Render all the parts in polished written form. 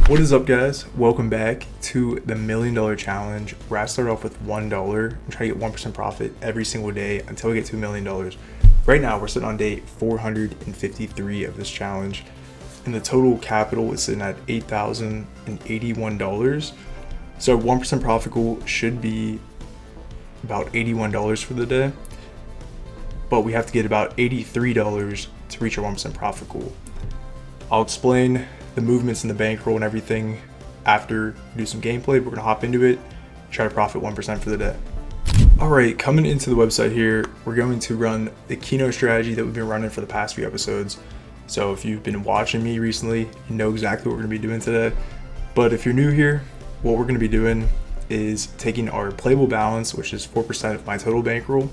What is up, guys? Welcome back to the $1 Million Challenge, where I start off with $1 and try to get 1% profit every single day until we get to $1 million. Right now, we're sitting on day 453 of this challenge, and the total capital is sitting at $8,081. So our 1% profit goal should be about $81 for the day, but we have to get about $83 to reach our 1% profit goal. I'll explain the movements in the bankroll and everything after we do some gameplay. We're gonna hop into it, try to profit 1% for the day. All right, coming into the website here, we're going to run the Keno strategy that we've been running for the past few episodes. So if you've been watching me recently, you know exactly what we're gonna be doing today. But if you're new here, what we're gonna be doing is taking our playable balance, which is 4% of my total bankroll,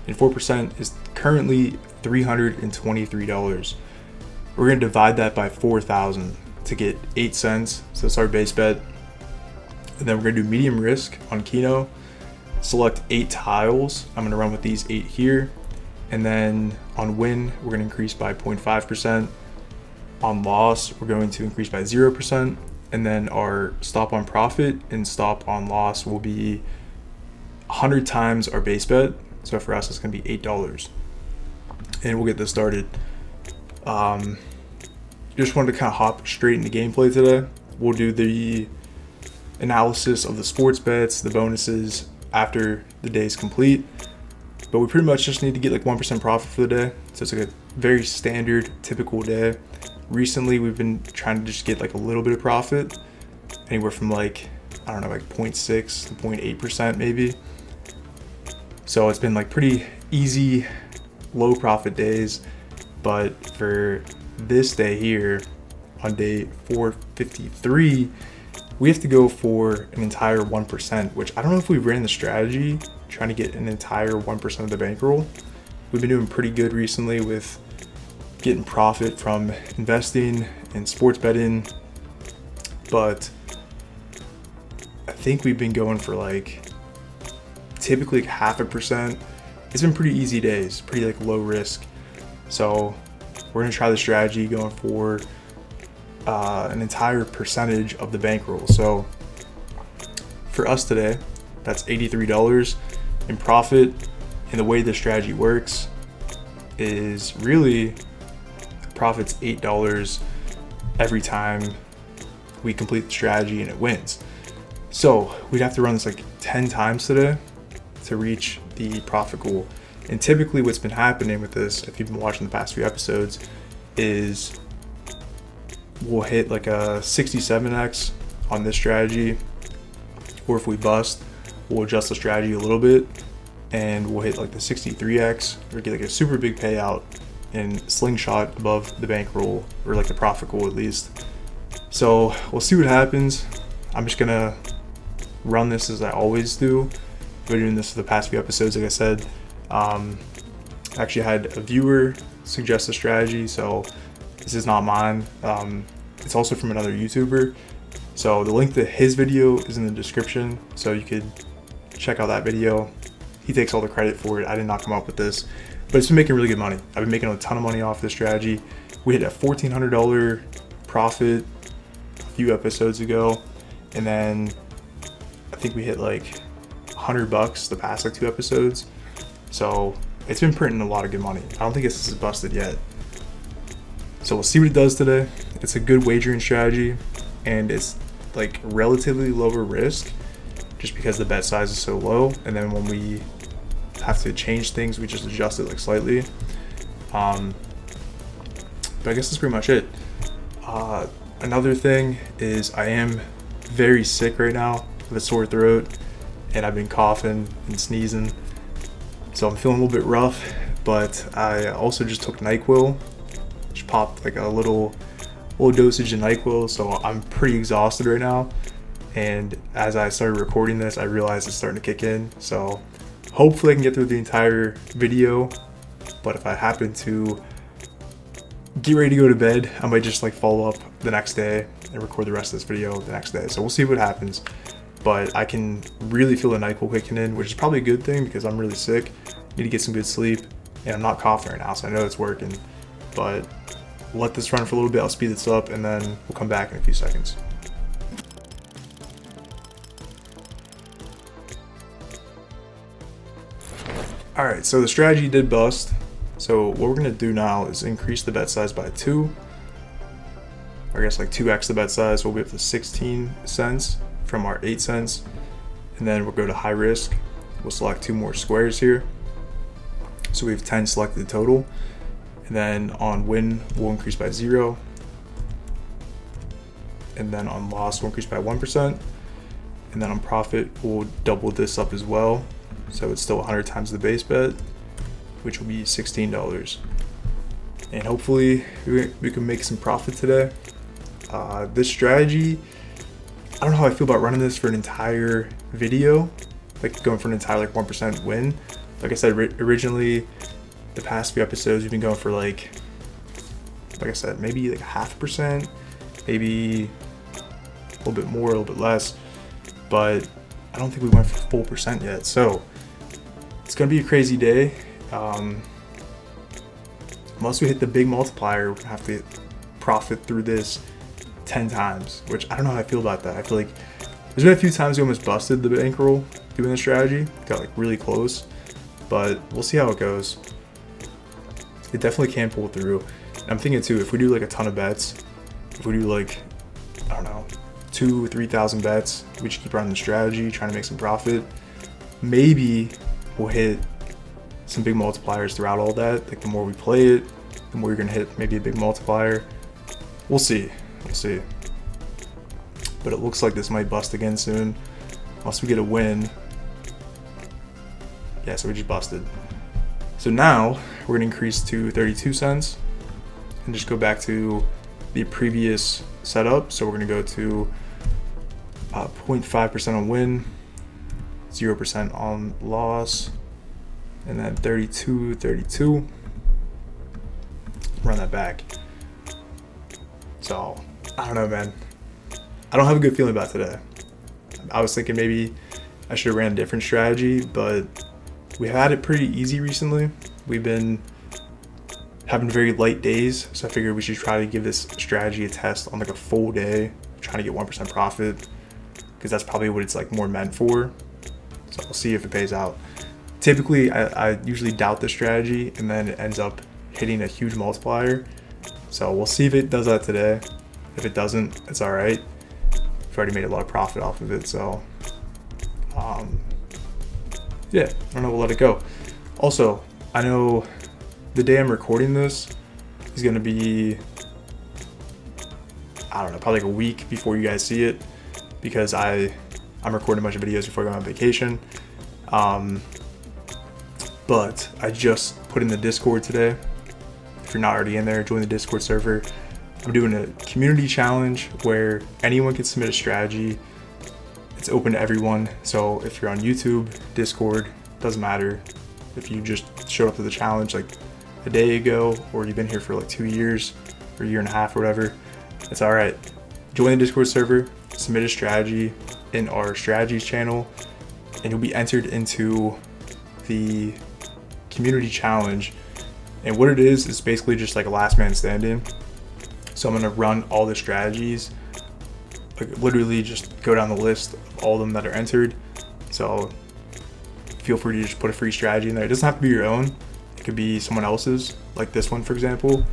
and 4% is currently $323. We're going to divide that by 4,000 to get 8 cents. So that's our base bet. And then we're going to do medium risk on Keno. Select 8 tiles. I'm going to run with these 8 here. And then on win, we're going to increase by 0.5%. On loss, we're going to increase by 0%. And then our stop on profit and stop on loss will be 100 times our base bet. So for us, it's going to be $8. And we'll get this started. Just wanted to kind of hop straight into gameplay today. We'll do the analysis of the sports bets, the bonuses after the day is complete. But we pretty much just need to get like 1% profit for the day. So it's like a very standard, typical day. Recently, we've been trying to just get like a little bit of profit, anywhere from like, I don't know, like 0.6 to 0.8% maybe. So it's been like pretty easy, low profit days. But for this day here, on day 453, we have to go for an entire 1%, which I don't know if we ran the strategy trying to get an entire 1% of the bankroll. We've been doing pretty good recently with getting profit from investing and sports betting, but I think we've been going for like typically like 0.5%. It's been pretty easy days, pretty like low risk. So we're gonna try the strategy going for an entire percentage of the bankroll. So for us today, that's $83 in profit. And the way the strategy works is really profits $8 every time we complete the strategy and it wins. So we'd have to run this like 10 times today to reach the profit goal. And typically what's been happening with this, if you've been watching the past few episodes, is we'll hit like a 67x on this strategy, or if we bust, we'll adjust the strategy a little bit and we'll hit like the 63x or get like a super big payout and slingshot above the bankroll, or like the profit goal at least. So we'll see what happens. I'm just gonna run this as I always do. I've been doing this for the past few episodes, like I said. Actually had a viewer suggest a strategy, so this is not mine. It's also from another YouTuber, so the link to his video is in the description, so you could check out that video. He takes all the credit for it. I did not come up with this, but it's been making really good money. I've been making a ton of money off this strategy. We hit a $1,400 profit a few episodes ago, and then I think we hit like $100 the past like 2 episodes. So it's been printing a lot of good money. I don't think this is busted yet. So we'll see what it does today. It's a good wagering strategy, and it's like relatively lower risk just because the bet size is so low. And then when we have to change things, we just adjust it like slightly. But I guess that's pretty much it. Another thing is I am very sick right now with a sore throat, and I've been coughing and sneezing. So I'm feeling a little bit rough, but I also just took NyQuil. Just popped like a little dosage of NyQuil, so I'm pretty exhausted right now. And as I started recording this, I realized it's starting to kick in. So hopefully I can get through the entire video, but if I happen to get ready to go to bed, I might just like follow up the next day and record the rest of this video the next day. So we'll see what happens. But I can really feel the NyQuil kicking in, which is probably a good thing because I'm really sick. Need to get some good sleep, and I'm not coughing right now, so I know it's working. But let this run for a little bit. I'll speed this up, and then we'll come back in a few seconds. All right, so the strategy did bust. So what we're gonna do now is increase the bet size by 2. Or I guess like 2x the bet size. We'll be up to 16 cents from our 8 cents. And then we'll go to high risk. We'll select 2 more squares here. So we have 10 selected total. And then on win, we'll increase by 0. And then on loss, we'll increase by 1%. And then on profit, we'll double this up as well. So it's still 100 times the base bet, which will be $16. And hopefully we can make some profit today. This strategy, I don't know how I feel about running this for an entire video, like going for an entire like 1% win. Like I said, originally, the past few episodes, we've been going for like I said, maybe like 0.5%, maybe a little bit more, a little bit less, but I don't think we went for full percent yet. So it's gonna be a crazy day. Unless we hit the big multiplier, we're gonna have to profit through this 10 times, which I don't know how I feel about that. I feel like there's been a few times we almost busted the bankroll doing the strategy, got like really close, but we'll see how it goes. It definitely can pull through. And I'm thinking too, if we do like a ton of bets, if we do like, I don't know, 2,000 or 3,000 bets, we just keep running the strategy, trying to make some profit. Maybe we'll hit some big multipliers throughout all that. Like the more we play it, the more you're gonna hit maybe a big multiplier. We'll see. We'll see. But it looks like this might bust again soon, unless we get a win. Yeah, so we just busted. So now we're gonna increase to 32 cents and just go back to the previous setup. So we're gonna go to 0.5% on win, 0% on loss, and then 32. Run that back. So I don't know, man. I don't have a good feeling about today. I was thinking maybe I should have ran a different strategy, but we had it pretty easy recently. We've been having very light days, so I figured we should try to give this strategy a test on like a full day, trying to get 1% profit, because that's probably what it's like more meant for. So we'll see if it pays out. Typically, I usually doubt the strategy, and then it ends up hitting a huge multiplier. So we'll see if it does that today. If it doesn't, it's all right. We've already made a lot of profit off of it, so yeah, I don't know, we'll let it go. Also, I know the day I'm recording this is gonna be, I don't know, probably like a week before you guys see it, because I'm recording a bunch of videos before I go on vacation. But I just put in the Discord today. If you're not already in there, join the Discord server. I'm doing a community challenge where anyone can submit a strategy. It's open to everyone. So if you're on YouTube, Discord, doesn't matter. If you just showed up to the challenge like a day ago, or you've been here for like 2 years or a year and a half or whatever, it's all right. Join the Discord server, submit a strategy in our strategies channel, and you'll be entered into the community challenge. And what it is basically just like a last man standing. So I'm gonna run all the strategies, like literally just go down the list of all of them that are entered. So feel free to just put a free strategy in there. It doesn't have to be your own. It could be someone else's, like this one, for example.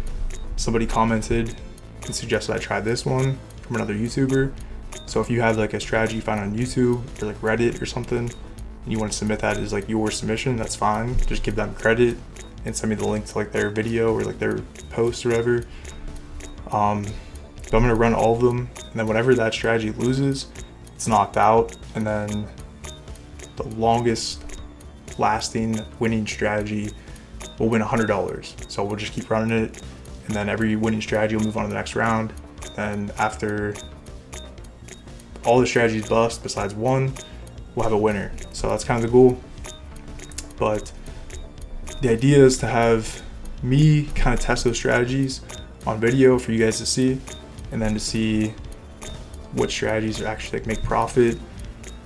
Somebody commented and suggested I try this one from another YouTuber. So if you have like a strategy you found on YouTube or like Reddit or something, and you want to submit that as like your submission, that's fine. Just give them credit and send me the link to like their video or like their post or whatever. But I'm gonna run all of them, and then whenever that strategy loses, it's knocked out, and then the longest lasting winning strategy will win $100. So we'll just keep running it, and then every winning strategy will move on to the next round. And after all the strategies bust besides one, we'll have a winner. So that's kind of the goal. But the idea is to have me kind of test those strategies on video for you guys to see, and then to see what strategies are actually like make profit,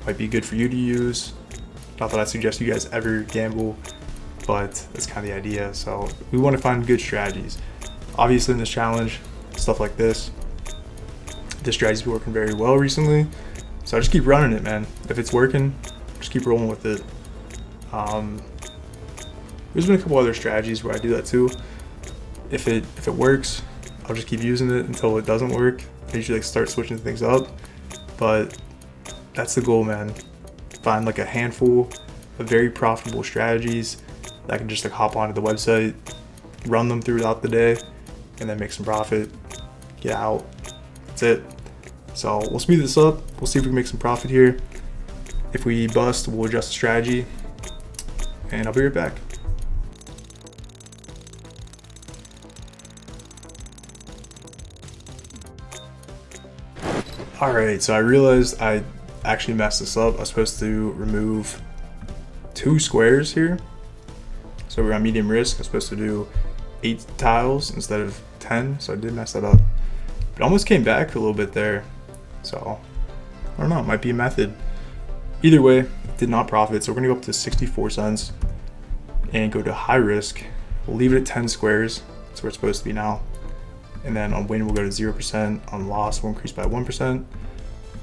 might be good for you to use. Not that I suggest you guys ever gamble, but that's kind of the idea. So we want to find good strategies. Obviously in this challenge, stuff like this strategy's been working very well recently. So I just keep running it, man. If it's working, just keep rolling with it. There's been a couple other strategies where I do that too. If it works, I'll just keep using it until it doesn't work. I usually like start switching things up, but that's the goal, man. Find like a handful of very profitable strategies that I can just like hop onto the website, run them throughout the day, and then make some profit, get out. That's it. So we'll speed this up. We'll see if we can make some profit here. If we bust, we'll adjust the strategy, and I'll be right back. Alright, so I realized I actually messed this up. I was supposed to remove 2 squares here. So we're on medium risk. I was supposed to do 8 tiles instead of 10, so I did mess that up. It almost came back a little bit there. So I don't know, it might be a method. Either way, did not profit. So we're gonna go up to 64 cents and go to high risk. We'll leave it at 10 squares. That's where it's supposed to be now. And then on win, we'll go to 0%. On loss, we'll increase by 1%. And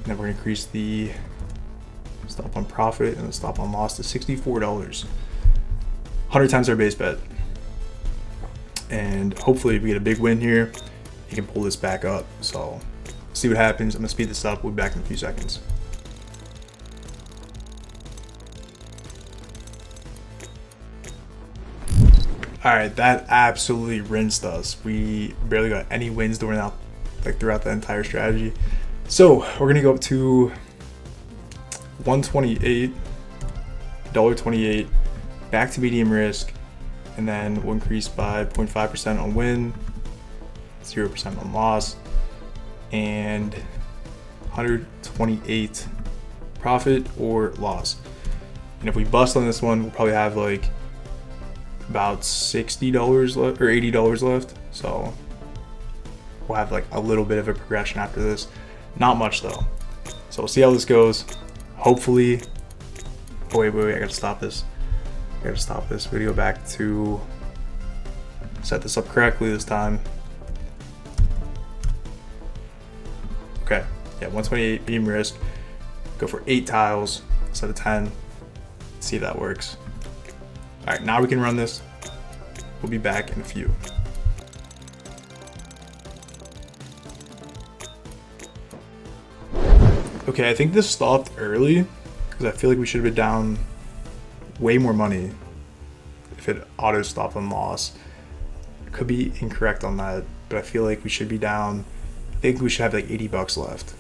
then we're gonna increase the stop on profit and the stop on loss to $64. 100 times our base bet. And hopefully we get a big win here. You can pull this back up. So see what happens. I'm gonna speed this up. We'll be back in a few seconds. Alright, that absolutely rinsed us. We barely got any wins throughout the entire strategy. So we're gonna go up to $128, $1.28, back to medium risk, and then we'll increase by 0.5% on win, 0% on loss, and 128 profit or loss. And if we bust on this one, we'll probably have like about $60 left or $80 left. So we'll have like a little bit of a progression after this. Not much though. So we'll see how this goes. Hopefully, oh wait, I gotta stop this. We gotta go back to set this up correctly this time. Okay, yeah, 128 medium risk. Go for 8 tiles instead of 10. See if that works. All right, now we can run this. We'll be back in a few. Okay, I think this stopped early because I feel like we should have been down way more money if it auto stopped on loss. Could be incorrect on that, but I feel like we should be down. I think we should have like $80 left.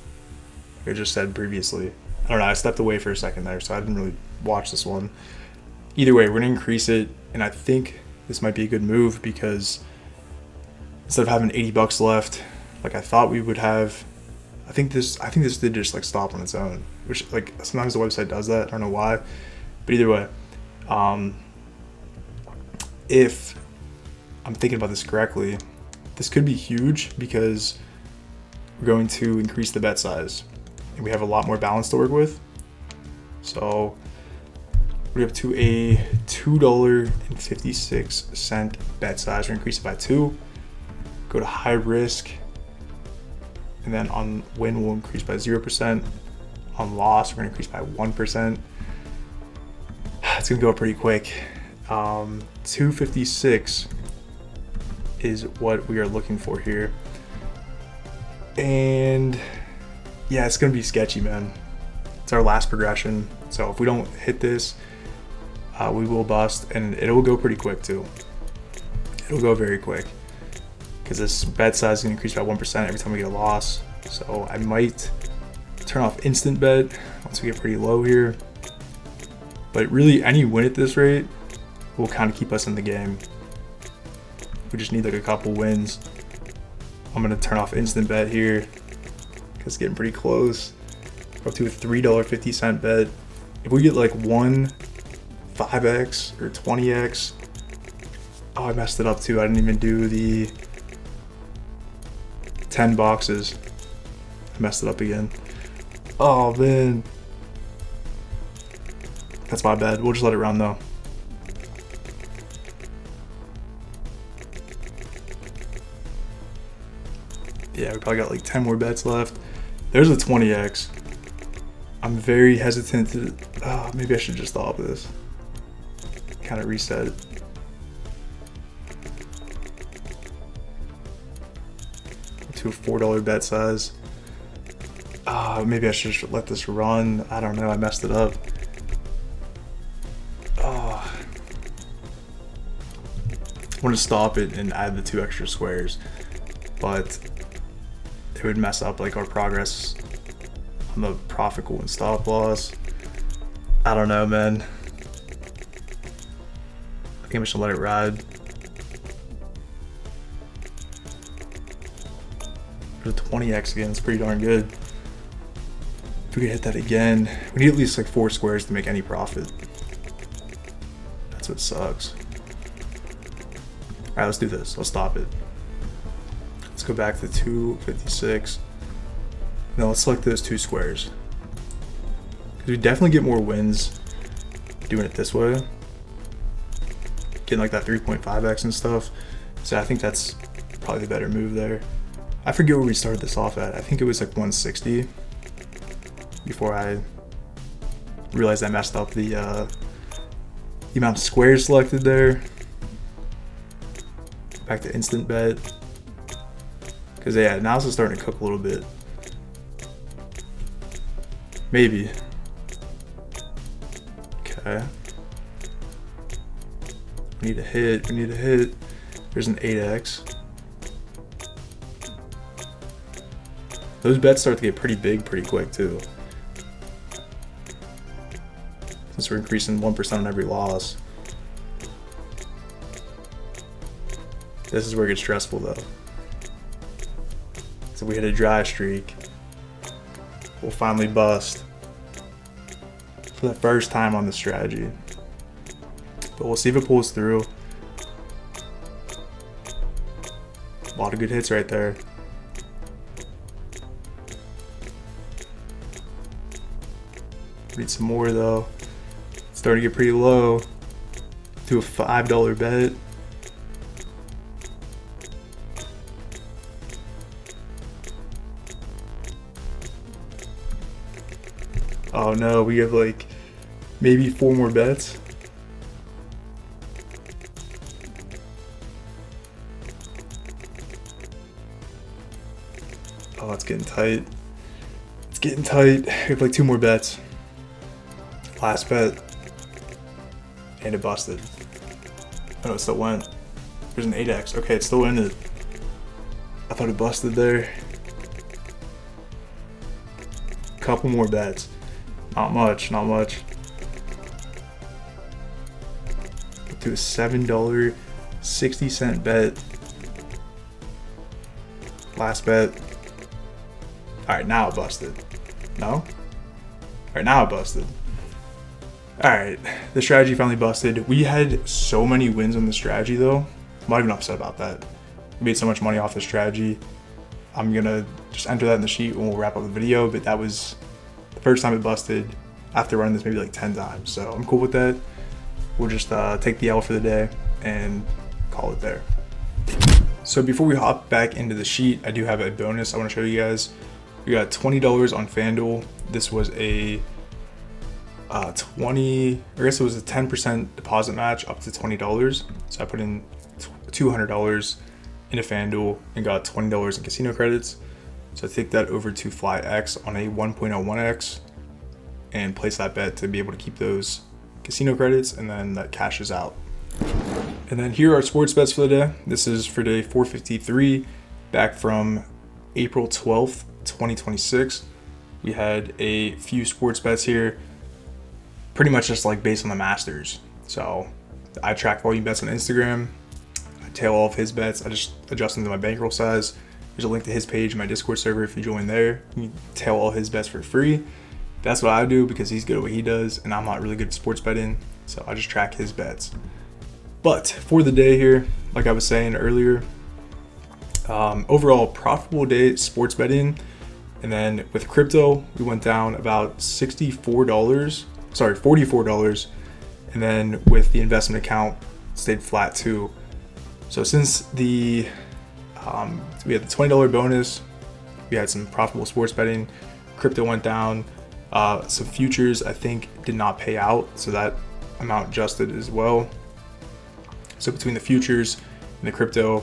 Like I just said previously. I don't know, I stepped away for a second there, so I didn't really watch this one. Either way, we're gonna increase it, and I think this might be a good move because instead of having $80 left, like I thought we would have, I think this did just like stop on its own, which like sometimes the website does that. I don't know why, but either way, if I'm thinking about this correctly, this could be huge because we're going to increase the bet size, and we have a lot more balance to work with. So we have to a $2.56 bet size. We're increase it by 2. Go to high risk, and then on win we'll increase by 0%. On loss we're gonna increase by 1%. It's gonna go up pretty quick. 256 is what we are looking for here, and yeah, it's gonna be sketchy, man. It's our last progression, so if we don't hit this, we will bust, and it will go pretty quick too. It'll go very quick because this bet size is going to increase by 1% every time we get a loss. So I might turn off instant bet once we get pretty low here. But really, any win at this rate will kind of keep us in the game. We just need like a couple wins. I'm going to turn off instant bet here because it's getting pretty close. We're up to a $3.50 bet. If we get like one 5x or 20x. Oh, I messed it up too. I didn't even do the 10 boxes. I messed it up again. Oh man, that's my bad. We'll just let it run though. Yeah, we probably got like 10 more bets left. There's a 20x. I'm very hesitant to, maybe I should just stop this. Kind of reset it. to a $4 bet size. Maybe I should just let this run. I don't know, I messed it up. I want to stop it and add the 2 extra squares, but it would mess up like our progress on the profit goal and stop loss. I don't know, man. I think we should let it ride. For the 20x again, it's pretty darn good. If we could hit that again, we need at least like 4 squares to make any profit. That's what sucks. Alright, let's do this. Let's stop it. Let's go back to 256. Now let's select those 2 squares. Because we definitely get more wins doing it this way. Getting like that 3.5x and stuff. So I think that's probably the better move there. I forget where we started this off at. I think it was like 160 before I realized I messed up the amount of squares selected there. Back to instant bet. Because yeah, now it's starting to cook a little bit. Maybe. Okay. We need a hit. We need a hit. There's an 8x. Those bets start to get pretty big pretty quick too. Since we're increasing 1% on every loss. This is where it gets stressful though. So we hit a dry streak. We'll finally bust. For the first time on the strategy. But we'll see if it pulls through. A lot of good hits right there. Need some more though. It's starting to get pretty low. Do a $5 bet. Oh no, we have like maybe 4 more bets. Oh, it's getting tight. It's getting tight. We have like 2 more bets. Last bet. And it busted. Oh no, it still went. There's an 8x. Okay, it's still in it. I thought it busted there. Couple more bets. Not much, not much. Do a $7.60 bet. Last bet. Alright, now it busted. No? Alright, now it busted. Alright, the strategy finally busted. We had so many wins on the strategy though. I'm not even upset about that. We made so much money off the strategy. I'm gonna just enter that in the sheet and we'll wrap up the video, but that was the first time it busted after running this maybe like 10 times. So I'm cool with that. We'll just take the L for the day and call it there. So before we hop back into the sheet, I do have a bonus I want to show you guys. We got $20 on FanDuel. This was a 10% deposit match up to $20. So I put in $200 into FanDuel and got $20 in casino credits. So I take that over to FlyX on a 1.01x and place that bet to be able to keep those casino credits, and then that cashes out. And then here are sports bets for the day. This is for day 453, back from April 12th, 2026. We had a few sports bets here, pretty much just like based on the Masters. So I track volume bets on Instagram. I tail all of his bets. I just adjust them to my bankroll size. There's a link to his page in my Discord server if you join there. You can tail all his bets for free. That's what I do because he's good at what he does and I'm not really good at sports betting. So I just track his bets. But for the day here, like I was saying earlier, overall profitable day sports betting. And then with crypto, we went down about $44. And then with the investment account, stayed flat too. So since we had the $20 bonus, we had some profitable sports betting, crypto went down. Some futures I think did not pay out, so that amount adjusted as well. So between the futures and the crypto,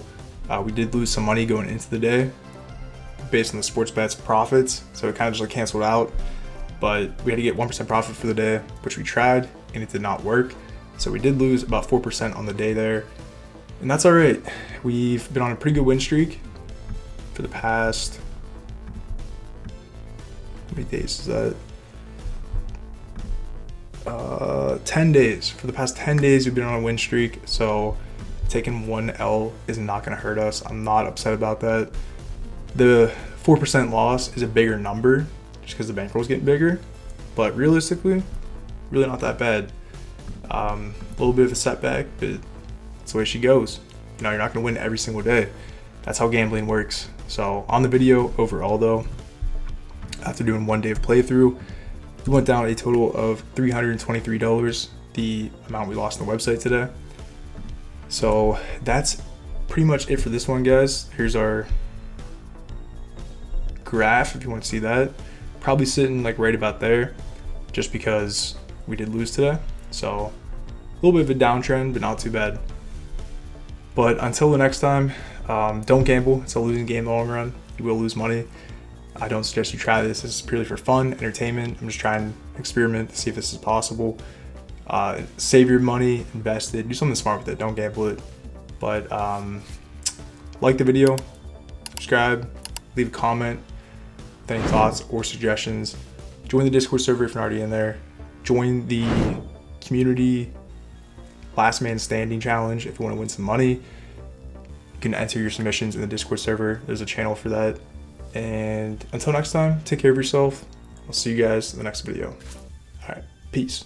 we did lose some money going into the day. based on the sports bets profits, so it kind of just like canceled out. But we had to get 1% profit for the day, which we tried, and it did not work. So we did lose about 4% on the day there, and that's all right. We've been on a pretty good win streak for the past, how many days is that? 10 days. For the past 10 days, we've been on a win streak. So taking 1L is not going to hurt us. I'm not upset about that. The 4% loss is a bigger number just because the bankroll's getting bigger, but realistically, really not that bad. A little bit of a setback, but that's the way she goes. You know, you're not going to win every single day. That's how gambling works. So on the video overall though, after doing 1 day of playthrough, we went down a total of $323, the amount we lost on the website today. So that's pretty much it for this one, guys. Here's our graph if you want to see that. Probably sitting like right about there just because we did lose today. So a little bit of a downtrend, but not too bad. But until the next time, don't gamble. It's a losing game in the long run. You will lose money. I don't suggest you try this. This is purely for fun, entertainment. I'm just trying to experiment to see if this is possible. Save your money, invest it, do something smart with it. Don't gamble it. But like the video, subscribe, leave a comment with any thoughts or suggestions. Join the Discord server if you're already in there. Join the community last man standing challenge if you want to win some money. You can enter your submissions in the Discord server. There's a channel for that. And until next time, take care of yourself. I'll see you guys in the next video. All right, peace.